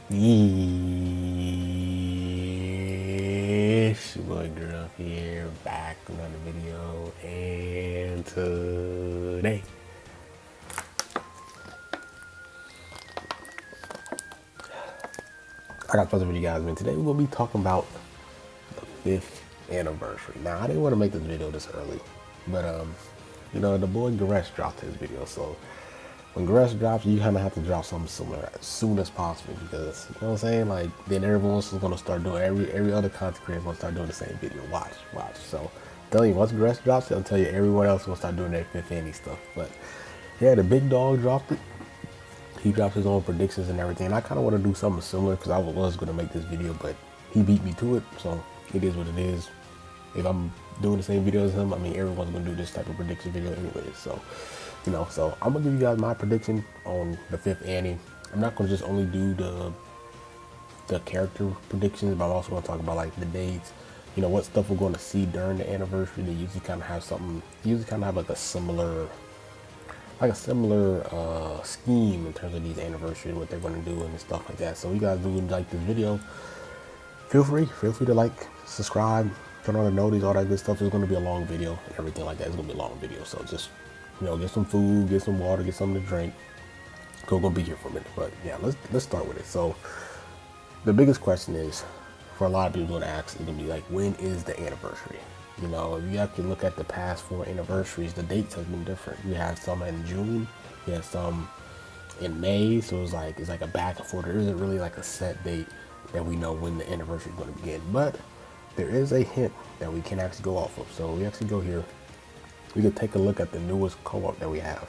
It's your boy Girl here, back with another video, and today I got something for you guys, man. Today we're gonna be talking about the 5th anniversary. Now, I didn't want to make this video this early, but you know, the boy Goresh dropped his video, so when Goresh drops, you kind of have to drop something similar as soon as possible, because you know what I'm saying. Like, then everyone else is gonna start doing every other content creator is gonna start doing the same video. Watch. So, I'm telling you, once Goresh drops it, I'll tell you everyone else is gonna start doing their 5th Annie stuff. But yeah, the big dog dropped it. He dropped his own predictions and everything. And I kind of want to do something similar because I was gonna make this video, but he beat me to it, so it is what it is. If I'm doing the same video as him, I mean, everyone's gonna do this type of prediction video anyway. So, you know, so I'm gonna give you guys my prediction on the 5th Annie. I'm not gonna just only do the character predictions, but I'm also gonna talk about like the dates, you know, what stuff we're gonna see during the anniversary. They usually kind of have something, usually kind of have like a similar scheme in terms of these anniversaries, what they're gonna do and stuff like that. So you guys do like this video, feel free to like, subscribe, turn on the notice, all that good stuff. It's going to be a long video and everything like that. It's going to be a long video, so just, you know, get some food, get some water, get something to drink. We're going to be here for a minute, but yeah, let's start with it. So the biggest question is, for a lot of people going to ask, is going to be like, when is the anniversary? You know, if you have to look at the past 4 anniversaries, the dates have been different. You have some in June, you have some in May, so it's like a back and forth. There isn't really like a set date that we know when the anniversary is going to begin, but there is a hint that we can actually go off of. So we actually go here, we can take a look at the newest co-op that we have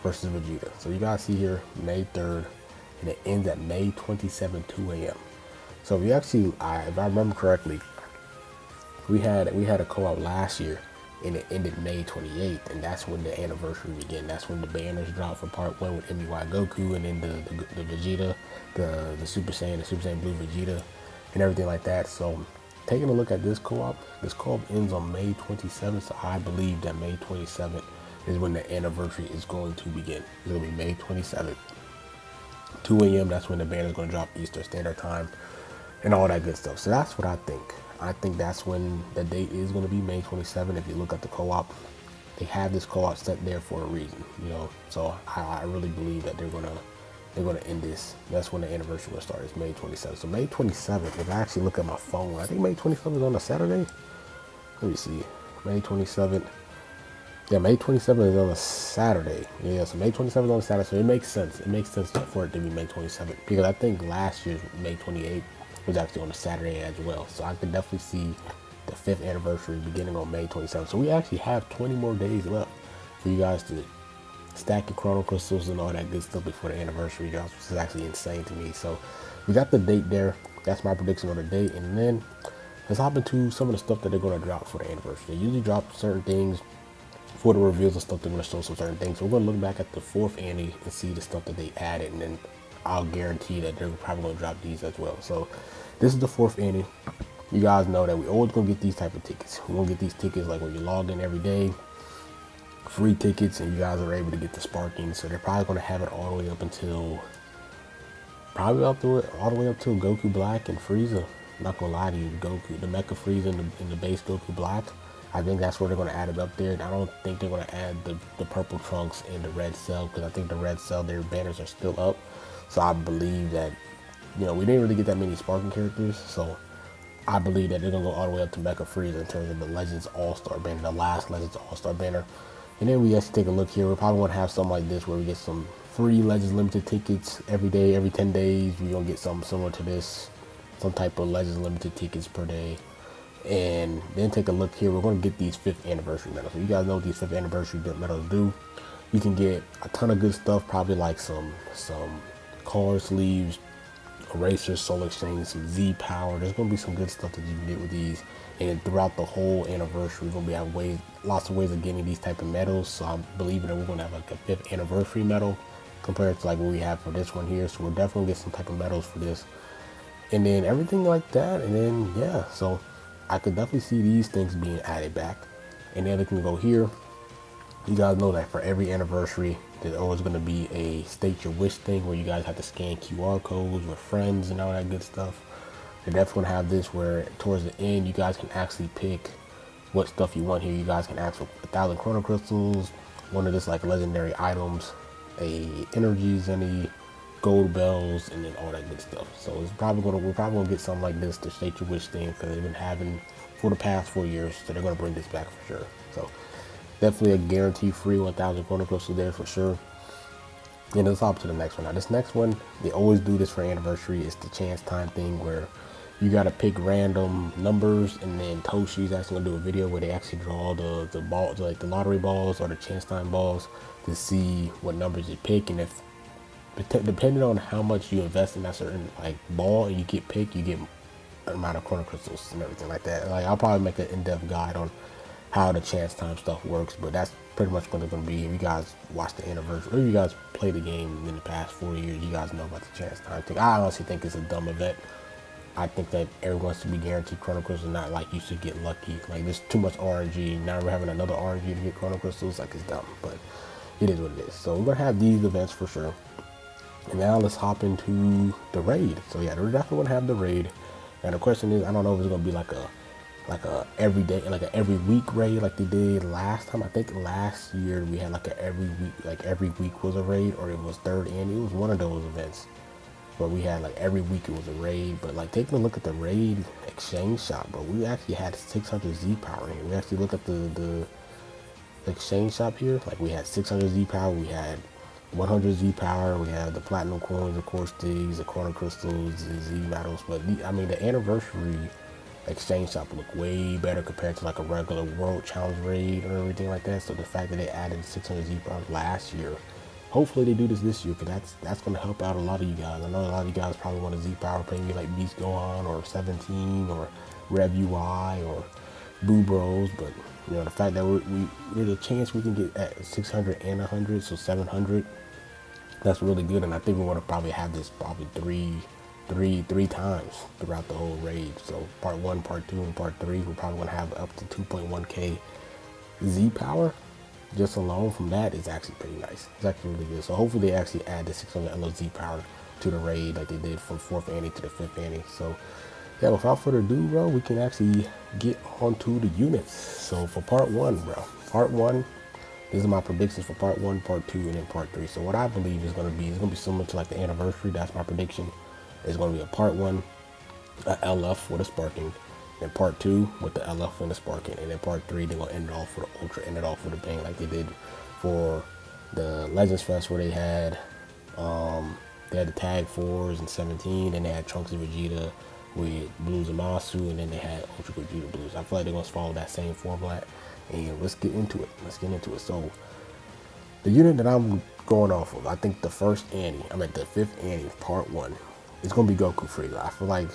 versus Vegeta. So you guys see here May 3rd, and it ends at May 27, 2 a.m. So if you actually, if I remember correctly, we had a co-op last year and it ended May 28th, and that's when the anniversary began. That's when the banners dropped for part 1 with MUI Goku, and then the Vegeta, the Super Saiyan Blue Vegeta, and everything like that. So taking a look at this co-op ends on May 27th, so I believe that May 27th is when the anniversary is going to begin. It's going to be May 27th, 2 a.m. That's when the banner is going to drop Eastern Standard Time and all that good stuff. So that's what I think. I think that's when the date is going to be, May 27th. If you look at the co-op, they have this co-op set there for a reason, you know. So I really believe that they're gonna end this. That's when the anniversary will start. It's May 27th. So May 27th, if I actually look at my phone, I think May 27th is on a Saturday. Let me see. May 27th. Yeah, May 27th is on a Saturday. Yeah, so May 27th is on a Saturday. So it makes sense. It makes sense for it to be May 27th, because I think last year's May 28th was actually on a Saturday as well. So I could definitely see the 5th anniversary beginning on May 27th. So we actually have 20 more days left for you guys to stack your chrono crystals and all that good stuff before the anniversary drops, which is actually insane to me. So we got the date there. That's my prediction on the date. And then let's hop into some of the stuff that they're going to drop for the anniversary. They usually drop certain things for the reveals and stuff. They're going to show some certain things. So we're going to look back at the 4th Annie and see the stuff that they added, and then I'll guarantee that they're probably going to drop these as well. So this is the 4th Annie. You guys know that we always going to get these type of tickets. We're going to get these tickets like when you log in every day, free tickets, and you guys are able to get the sparking. So they're probably going to have it all the way up until all the way up to Goku Black and Frieza. I'm not gonna lie to you, Goku, the Mecha Frieza and the base Goku Black, I think that's where they're gonna add it up there. And I don't think they're gonna add the purple Trunks and the red Cell, because I think the red Cell, their banners are still up. So I believe that, you know, we didn't really get that many sparking characters, so I believe that they're gonna go all the way up to Mecha Frieza in terms of the Legends All-Star banner, the last Legends All-Star banner. And then we actually take a look here. We're probably gonna have something like this where we get some free Legends Limited tickets every day, every 10 days. We're gonna get something similar to this, some type of Legends Limited tickets per day. And then take a look here. We're gonna get these 5th anniversary medals. So you guys know what these 5th anniversary medals do. You can get a ton of good stuff, probably like some card sleeves, erasers, soul exchange, some Z power. There's gonna be some good stuff that you can get with these. And throughout the whole anniversary, we're gonna be lots of ways of getting these type of medals. So I'm believing that we're gonna have like a 5th anniversary medal compared to like what we have for this one here. So we're definitely gonna get some type of medals for this, and then everything like that. And then yeah, so I could definitely see these things being added back. And then they can go here. You guys know that for every anniversary, there's always going to be a state your wish thing where you guys have to scan QR codes with friends and all that good stuff. They're definitely going to have this where towards the end, you guys can actually pick what stuff you want here. You guys can ask for 1,000 chrono crystals, one of this like legendary items, energies, any gold bells, and then all that good stuff. So it's probably we're probably gonna get something like this to state your wish thing, because they've been having for the past 4 years, so they're gonna bring this back for sure. So definitely a guarantee free 1,000 chrono crystals there for sure. And let's hop to the next one. Now this next one, they always do this for anniversary. It's the chance time thing where you gotta pick random numbers, and then Toshi's actually gonna do a video where they actually draw the balls, like the lottery balls or the chance time balls, to see what numbers you pick. And if depending on how much you invest in that certain like ball and you get picked, you get an amount of chrono crystals and everything like that. Like I'll probably make an in-depth guide on how the chance time stuff works, but that's pretty much what it's gonna be. If you guys watch the anniversary, or you guys play the game in the past 4 years, you guys know about the chance time thing. I honestly think it's a dumb event. I think that everyone should be guaranteed chrono crystals, not like you should get lucky. Like there's too much RNG. Now we're having another RNG to get chrono crystals. Like it's dumb, but it is what it is. So we're gonna have these events for sure. And now let's hop into the raid. So yeah, we're definitely gonna have the raid. And the question is, I don't know if it's gonna be like a every day, like a every week raid like they did last time. I think last year we had like a every week, like every week was a raid, or it was third annual. It was one of those events where we had like every week it was a raid. But like taking a look at the raid exchange shop, bro, we actually had 600 Z power here. We actually look at the exchange shop here. Like we had 600 Z power, we had 100 Z power, we have the platinum coins, of course, the chrono crystals, the Z medals. But I mean, the anniversary exchange shop look way better compared to like a regular world challenge raid or everything like that. So the fact that they added 600 Z power last year, hopefully they do this year, because that's going to help out a lot of you guys. I know a lot of you guys probably want a Z power maybe like Beast Gohan or 17 or Rev UI or Boo Bros, but you know, the fact that there's a chance we can get at 600 and 100, so 700, that's really good. And I think we want to probably have this probably three times throughout the whole raid. So part 1, part 2, and part 3, we're probably going to have up to 2.1k Z power. Just alone from that is actually pretty nice. It's actually really good. So hopefully they actually add the 600 LOZ power to the raid like they did from 4th ante to the 5th ante. So yeah, without further ado, bro, we can actually get onto the units. So for part 1, bro, part 1, these are my predictions for part 1, part 2, and then part 3. So what I believe is going to be, it's going to be similar to like the anniversary. That's my prediction. It's going to be a part 1, a LF with a sparking, then part 2 with the LF and the sparking, and then part 3 they're going to end it off with the ultra, end it off with a bang like they did for the Legends Fest, where they had the tag 4s and 17, and they had Trunks and Vegeta with Blues and Masu, and then they had Ultra Vegeta Blues. I feel like they're going to follow that same format, and let's get into it. So the unit that I'm going off of, I think the first ante, I'm at the 5th ante, part 1, it's going to be Goku Frieza. I feel like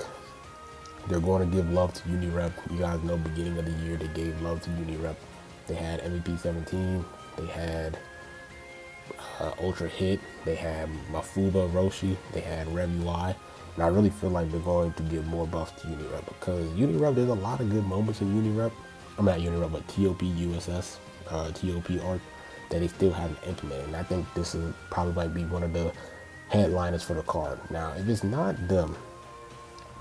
they're going to give love to Unirep. You guys know, beginning of the year, they gave love to Unirep. They had MVP 17, they had Ultra Hit, they had Mafuba Roshi, they had Rev UI. And I really feel like they're going to give more buffs to Unirep, because Unirep, there's a lot of good moments in Unirep. I'm not Unirep, but TOP USS, TOP arc that they still haven't implemented. And I think this is probably might be one of the headliners for the card. Now, if it's not them,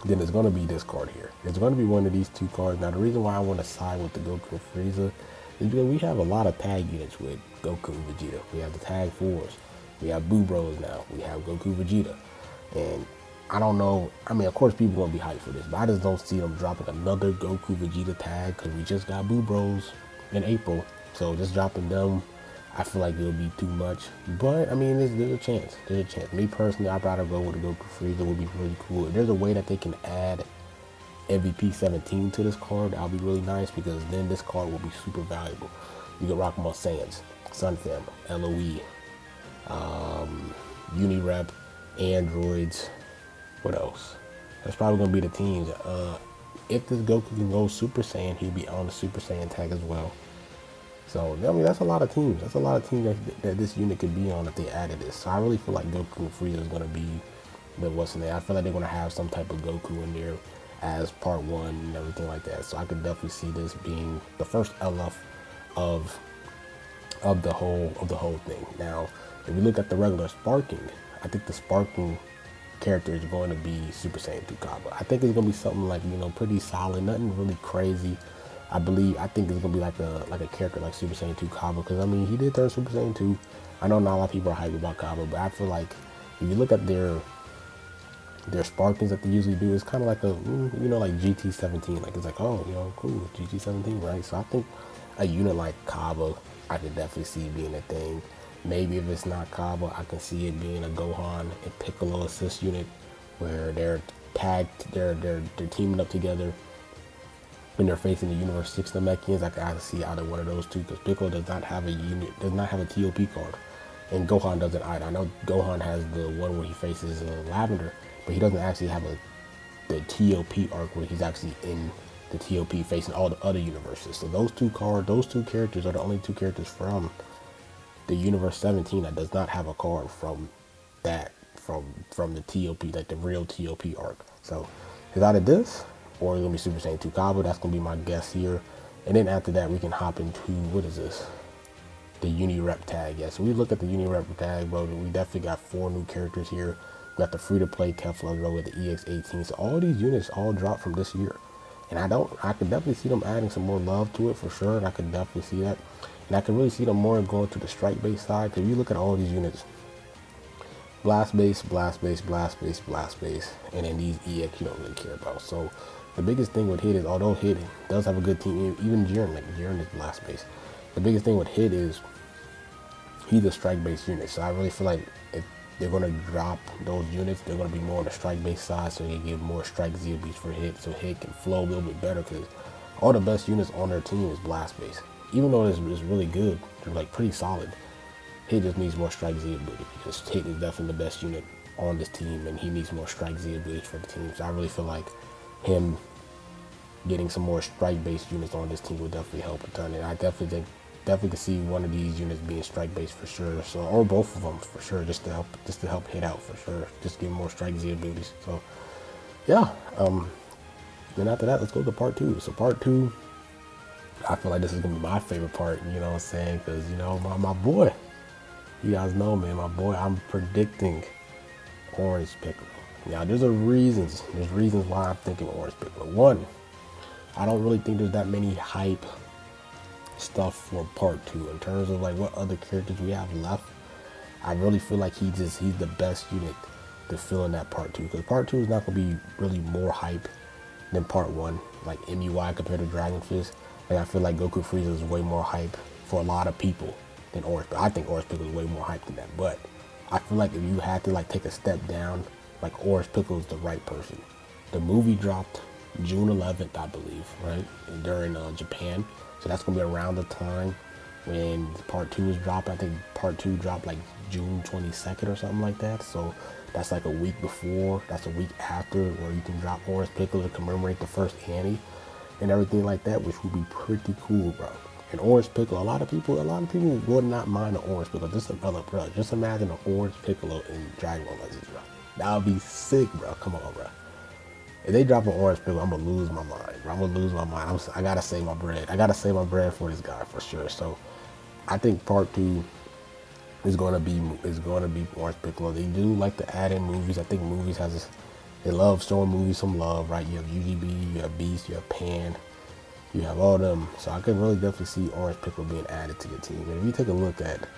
then it's going to be this card here. It's going to be one of these two cards. Now, the reason why I want to side with the Goku Frieza is because we have a lot of tag units with Goku and Vegeta. We have the tag 4s. We have Boo Bros now. We have Goku Vegeta. And I don't know. I mean, of course, people are going to be hyped for this, but I just don't see them dropping another Goku Vegeta tag, because we just got Boo Bros in April. So just dropping them, I feel like it'll be too much. But, I mean, there's a chance. There's a chance. Me, personally, I'd rather go with the Goku Frieza. Would be really cool. If there's a way that they can add MVP 17 to this card, that'll be really nice, because then this card will be super valuable. You can rock them on Saiyans, Sun Family, LOE, Unirep, Androids. What else? That's probably going to be the teams. If this Goku can go Super Saiyan, he'll be on the Super Saiyan tag as well. So, I mean, that's a lot of teams. That's a lot of teams that this unit could be on if they added this. So I really feel like Goku Frieza is going to be the what's in there. I feel like they're going to have some type of Goku in there as part 1 and everything like that. So I could definitely see this being the first LF of of the whole thing. Now, if we look at the regular sparking, I think the sparking character is going to be Super Saiyan 2 Kaba. I think it's going to be something like, you know, pretty solid, nothing really crazy. I think it's going to be like a character like Super Saiyan 2 Kaba, because I mean, he did turn Super Saiyan 2. I know not a lot of people are hyped about Kaba, but I feel like if you look at their sparkings that they usually do, it's kind of like a, you know, like GT17. Like, it's like, oh, you know, cool, GT17, right? So I think a unit like Kaba, I could definitely see being a thing. Maybe if it's not Kaba, I can see it being a Gohan and Piccolo assist unit, where they're teaming up together when they're facing the Universe 6 Namekians. I can see either one of those two, because Piccolo does not have a TOP card, and Gohan doesn't either. I know Gohan has the one where he faces Lavender, but he doesn't actually have the TOP arc where he's actually in the TOP facing all the other universes. So those two characters are the only two characters from the Universe 17 that does not have a card from the TOP, like the real TOP arc. So it's either this or it's gonna be Super Saiyan 2 Kaba. That's gonna be my guess here. And then after that, we can hop into, what is this? The Uni-Rep tag. Yeah, so we look at the Uni-Rep tag, bro. We definitely got 4 new characters here. We got the free-to-play Kefla bro, with the EX18. So all these units all dropped from this year. And I could definitely see them adding some more love to it for sure. And I could definitely see that. And I can really see them more going to the strike-based side. Because if you look at all these units, blast base, blast base, blast base, blast base, and then these EX you don't really care about. So the biggest thing with Hit is, although Hit does have a good team, even Jiren, like Jiren is blast base. The biggest thing with Hit is he's a strike-based unit. So I really feel like if they're going to drop those units, they're going to be more on the strike-based side, so they give more strike ZBs for Hit, so Hit can flow a little bit better, because all the best units on their team is blast base. Even though it's really good, they're like pretty solid, Hit just needs more strike Z ability, because Hit is definitely the best unit on this team, and he needs more strike Z abilities for the team. So I really feel like him getting some more strike-based units on this team would definitely help a ton. And I definitely could see one of these units being strike-based for sure. So, or both of them for sure, just to help Hit out for sure. Just give more strike Z abilities. So yeah. Then after that, let's go to part 2. So part 2, I feel like this is gonna be my favorite part. You know what I'm saying? Because, you know, my boy. You guys know, man, my boy, I'm predicting Orange Piccolo. Now, there's reasons why I'm thinking Orange Piccolo. One, I don't really think there's that many hype stuff for part 2 in terms of like what other characters we have left. I really feel like he's the best unit to fill in that part 2, because part 2 is not gonna be really more hype than part 1, like MUI compared to Dragon Fist. Like, I feel like Goku Frieza is way more hype for a lot of people than Orange. But I think Orange Piccolo is way more hype than that. But I feel like if you had to like take a step down, like Orange Piccolo is the right person. The movie dropped June 11th, I believe, right? During Japan. So that's gonna be around the time when part 2 is dropped. I think part 2 dropped like June 22nd or something like that. So that's like a week before, that's a week after, where you can drop Orange Piccolo to commemorate the first Annie and everything like that, which would be pretty cool, bro. And Orange Piccolo, a lot of people would not mind an Orange Piccolo. Just imagine an Orange Piccolo in Dragon Ball Legends, bro. That would be sick, bro. Come on, bro. If they drop an Orange Piccolo, I'm gonna lose my mind, bro. I'm gonna lose my mind. I gotta save my bread. I gotta save my bread for this guy for sure. So I think part 2 is gonna be Orange Piccolo. They do like to add in movies. I think movies they love showing movies some love, right? You have UGB, you have Beast, you have Pan. You have all them. So I could really definitely see Orange Piccolo being added to the team. And if you take a look at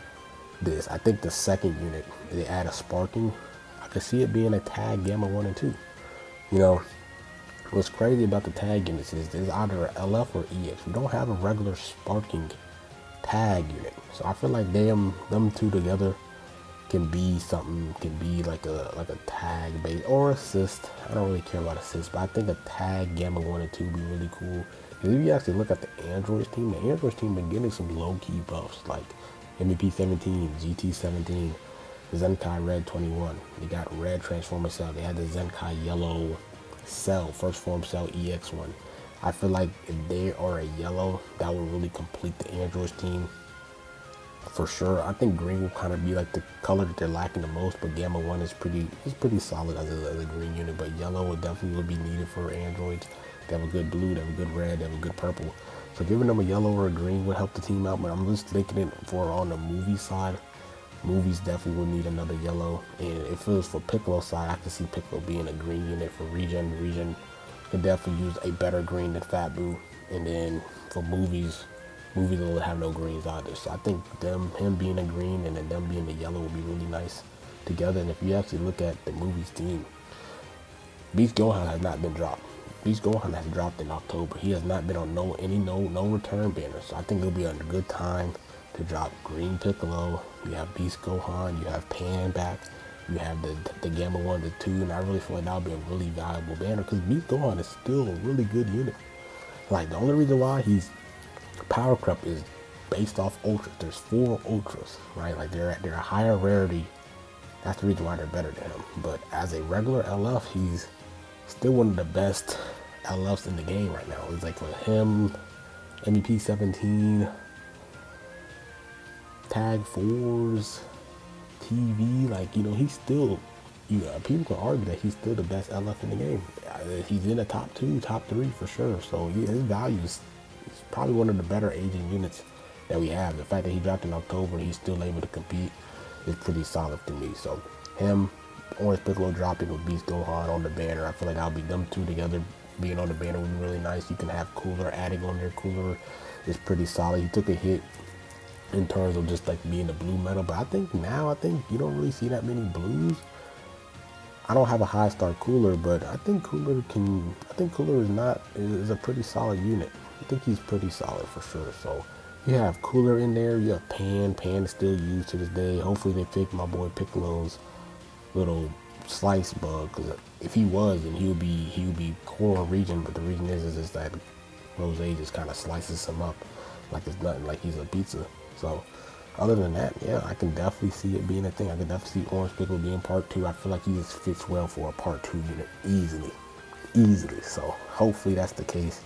this, I think the second unit, they add a sparking. I could see it being a tag Gamma 1 and 2. You know, what's crazy about the tag units is there's either an LF or EX. We don't have a regular sparking tag unit. So I feel like them two together can be something, can be like a tag base or assist. I don't really care about assist, but I think a tag Gamma 1 and 2 would be really cool. If you actually look at the Androids team, been getting some low-key buffs, like MVP 17, GT 17, Zenkai Red 21. They got Red Transformer Cell. They had the Zenkai Yellow Cell, First Form Cell EX1. I feel like if they are a yellow, that would really complete the Androids team for sure. I think green will kind of be like the color that they're lacking the most, but Gamma 1 is pretty solid as a green unit, but yellow would definitely be needed for Androids. They have a good blue, they have a good red, they have a good purple. So giving them a yellow or a green would help the team out, but I'm just thinking it for on the movie side. Movies definitely would need another yellow, and if it was for Piccolo's side, I could see Piccolo being a green unit for Regen. Regen could definitely use a better green than Fat Boo, and then for movies will have no greens either. So I think him being a green and then them being the yellow would be really nice together. And if you actually look at the movie's team, Beast Gohan has not been dropped. Beast Gohan has dropped in October. He has not been on no return banners. So I think it'll be a good time to drop Green Piccolo. You have Beast Gohan, you have Pan back, you have the Gamma 1, the 2, and I really feel like that'll be a really valuable banner because Beast Gohan is still a really good unit. Like, the only reason why he's power creep is based off ultras. There's 4 ultras, right? Like, they're a higher rarity. That's the reason why they're better than him. But as a regular LF, he's still one of the best LFs in the game right now. It's like for him, MVP 17, tag 4s, TV, like, you know, he's still, people can argue that he's still the best LF in the game. He's in the top 2, top 3 for sure. So yeah, his value is probably one of the better aging units that we have. The fact that he dropped in October and he's still able to compete is pretty solid to me. So him, Orange Piccolo dropping with Beast Gohan on the banner, I feel like that'll be them two together being on the banner would be really nice. You can have Cooler adding on there. Cooler is pretty solid. He took a hit in terms of just like being the blue metal, but I think you don't really see that many blues. I don't have a high star Cooler, but I think Cooler is a pretty solid unit. I think he's pretty solid for sure. So you have Cooler in there, you have Pan is still used to this day. Hopefully they pick my boy Piccolo's little slice bug, because if he was, then he would be core region, but the reason is that Rose just kind of slices him up like it's nothing, like he's a pizza. So other than that, yeah, I can definitely see it being a thing. I can definitely see Orange Piccolo being part 2. I feel like he just fits well for a part 2 unit easily. So hopefully that's the case.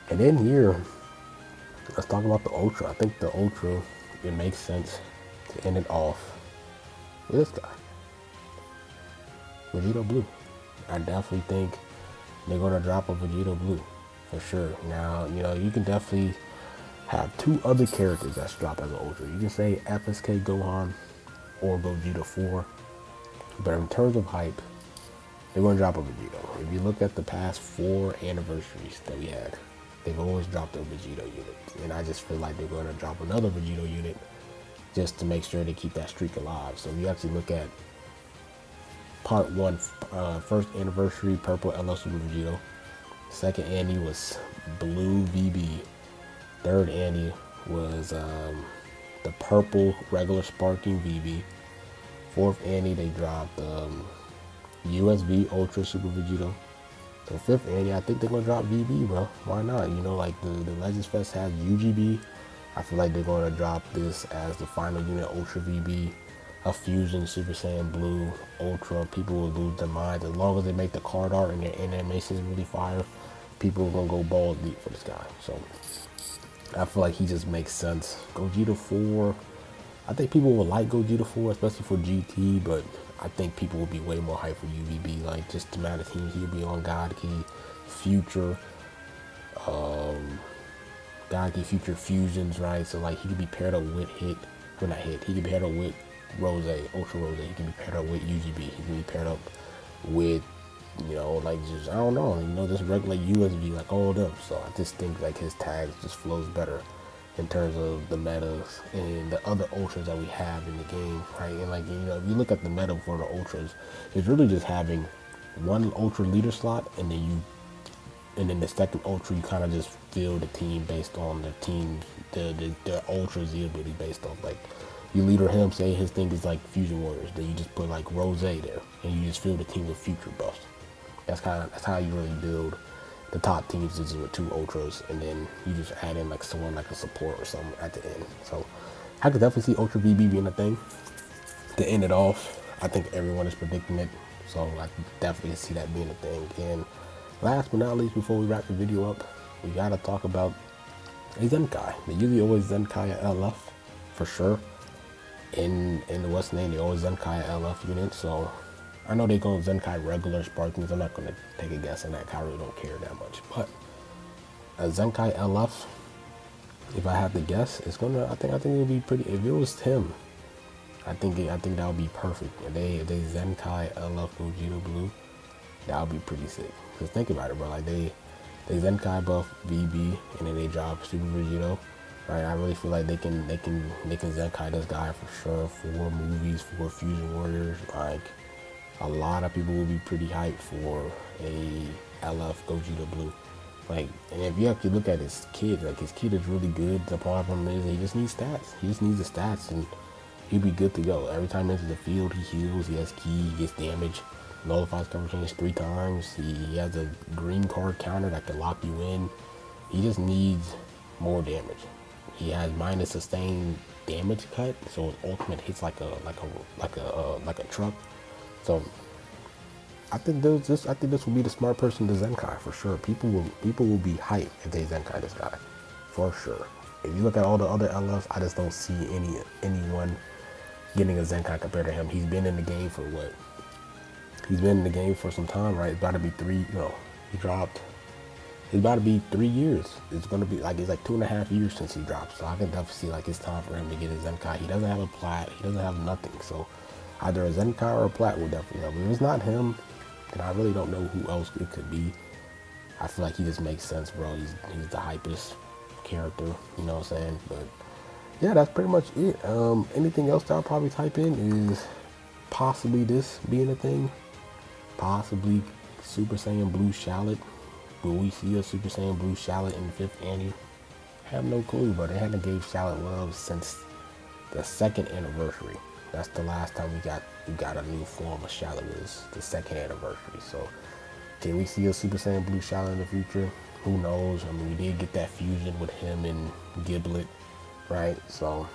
And then here, let's talk about the Ultra. I think the Ultra, it makes sense to end it off with this guy, Vegito Blue. I definitely think they're gonna drop a Vegito Blue for sure. Now, you know, you can definitely have 2 other characters that's dropped as an Ultra. You can say FSK Gohan or Gogeta 4, but in terms of hype, they're gonna drop a Vegito. If you look at the past 4 anniversaries that we had, they've always dropped a Vegito unit, and I just feel like they're gonna drop another Vegito unit just to make sure they keep that streak alive. So if you actually look at Part 1, first anniversary, Purple LL Super Vegito. Second Annie was Blue VB. Third Annie was the Purple regular Sparking VB. Fourth Annie, they dropped USV Ultra Super Vegito. So fifth Annie, I think they're gonna drop VB, bro. Why not? You know, like the Legends Fest has UGB. I feel like they're gonna drop this as the final unit, Ultra VB. A Fusion Super Saiyan Blue Ultra. People will lose their minds. As long as they make the card art and their animation is really fire, people are gonna go balls deep for this guy. So I feel like he just makes sense. Gogeta 4, I think people will like Gogeta 4, especially for GT, but I think people will be way more hyped for UVB. Like, just the amount of teams he'll be on. God Key, Future, God Key, Future Fusions, right? So like he could be paired up with he could be paired up with Rose, Ultra Rose. He can be paired up with UGB. He can be paired up with, you know, like just, I don't know, you know, just regular USV, like all of them. So I just think like his tags just flows better in terms of the metas and the other ultras that we have in the game, right? And like, you know, if you look at the meta for the ultras, it's really just having one ultra leader slot, and then the second ultra, you kind of just fill the team based on the team, the ultra Z ability based on, like, you leader him, say his thing is like Fusion Warriors, then you just put like Rose there, and you just fill the team with future buffs. That's how you really build the top teams, is with 2 ultras, and then you just add in like someone like a support or something at the end. So I could definitely see Ultra VB being a thing to end it off. I think everyone is predicting it, so I definitely see that being a thing. And last but not least, before we wrap the video up, we gotta talk about a Zenkai. They usually always Zenkai at LF for sure. In the West name, they always Zenkai LF unit, so I know they go Zenkai regular Sparkings. I'm not gonna take a guess on that, I really don't care that much. But a Zenkai LF, if I had to guess, it's gonna. I think it'll be pretty. If it was him, I think that would be perfect. If they Zenkai LF Gogeta Blue, that would be pretty sick. Cause think about it, bro. Like they Zenkai buff VB and then they drop Super Vegito. Right, I really feel like they can Zenkai this guy for sure. 4 movies, 4 Fusion Warriors. Like a lot of people will be pretty hyped for a LF Gogeta Blue. Like, and if you actually look at his kid, like his kid is really good. The problem is he just needs stats. He just needs the stats and he'll be good to go. Every time he enters the field, he heals, he has ki, he gets damage, nullifies cover change 3 times. He has a green card counter that can lock you in. He just needs more damage. He has minus sustained damage cut, so his ultimate hits like a truck. So I think this will be the smart person to Zenkai for sure. People will be hyped if they Zenkai this guy, for sure. If you look at all the other LFs, I just don't see anyone getting a Zenkai compared to him. He's been in the game for what? He's been in the game for some time, right? It's about to be 3. No, he dropped. It's about to be 3 years. It's gonna be like, it's like 2.5 years since he dropped. So I can definitely see like it's time for him to get a Zenkai. He doesn't have a plat. He doesn't have nothing. So either a Zenkai or a plat will definitely help. If it's not him, then I really don't know who else it could be. I feel like he just makes sense, bro. He's the hypest character. You know what I'm saying? But yeah, that's pretty much it. Anything else that I'll probably type in is possibly this being a thing. Possibly Super Saiyan Blue Shallot. Will we see a Super Saiyan Blue Shallot in 5th Annie? I have no clue, but they haven't gave Shallot love since the 2nd anniversary. That's the last time we got a new form of Shallot, is the 2nd anniversary. So can we see a Super Saiyan Blue Shallot in the future? Who knows? I mean, we did get that fusion with him and Giblet, right? So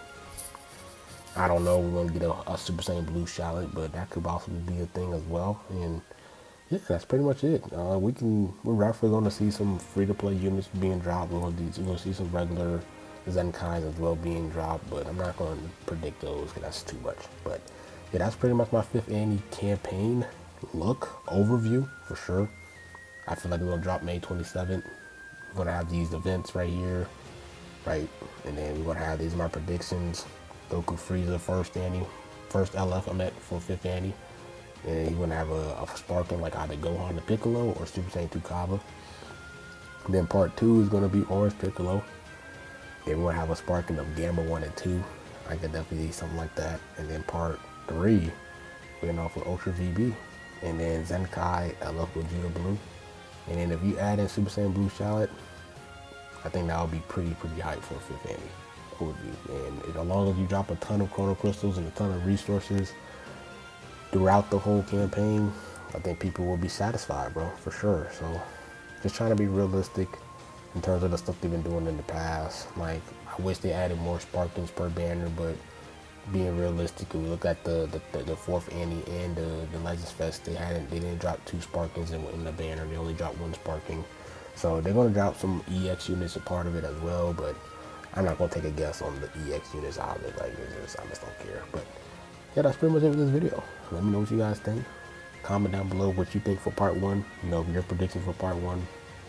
I don't know. We're gonna get a Super Saiyan Blue Shallot, but that could possibly be a thing as well. And yeah, that's pretty much it. We're roughly going to see some free-to-play units being dropped. We're going to see some regular Zenkais as well being dropped, but I'm not going to predict those because that's too much. But yeah, that's pretty much my 5th Annie campaign look overview for sure. I feel like we're going to drop May 27th. We're going to have these events right here, right? And then we're going to have, these are my predictions. Goku Frieza first LF I met for 5th Annie. And you're gonna have a sparking like either Gohan to Piccolo or Super Saiyan 2 Kaba. Then part 2 is gonna be Orange Piccolo. Then we're gonna have a sparking of Gamma 1 and 2. I could definitely see something like that. And then part 3, we're going off with Ultra VB. And then Zenkai LF Gogeta Blue. And then if you add in Super Saiyan Blue Shallot, I think that would be pretty hype for 5th Annie overview. And as long as you drop a ton of Chrono Crystals and a ton of resources throughout the whole campaign, I think people will be satisfied, bro, for sure. So just trying to be realistic in terms of the stuff they've been doing in the past. Like, I wish they added more Sparkings per banner, but being realistic, we look at the 4th Annie and the Legends Fest, they didn't drop 2 Sparkings in the banner. They only dropped 1 Sparking. So they're gonna drop some EX units a part of it as well, but I'm not gonna take a guess on the EX units out of it. Like, I just don't care. But yeah, that's pretty much it for this video. Let me know what you guys think. Comment down below what you think for part 1. You know, your predictions for part 1,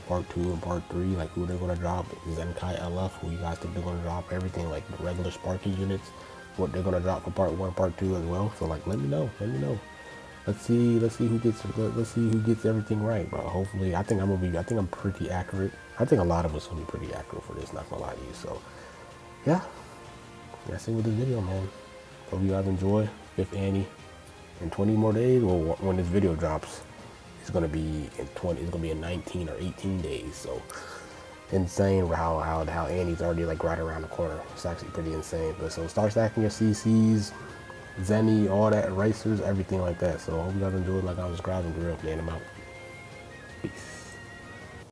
part 2, and part 3. Like, who they're gonna drop. Zenkai LF, who you guys think they're gonna drop. Everything, like the regular Sparking units, what they're gonna drop for part 1, part 2 as well. So like, let me know. Let's see who gets everything right, bro. Hopefully, I think I'm pretty accurate. I think a lot of us will be pretty accurate for this, not gonna lie to you. So yeah, that's it with this video, man. Hope you guys enjoy 5th Annie in 20 more days. Well, when this video drops, it's gonna be in 19 or 18 days. So insane how Annie's already like right around the corner. It's actually pretty insane. But so start stacking your CCs, Zenny, all that, erasers, everything like that. So I hope you guys enjoyed. Like I was subscribing, real, man. I'm out. Peace.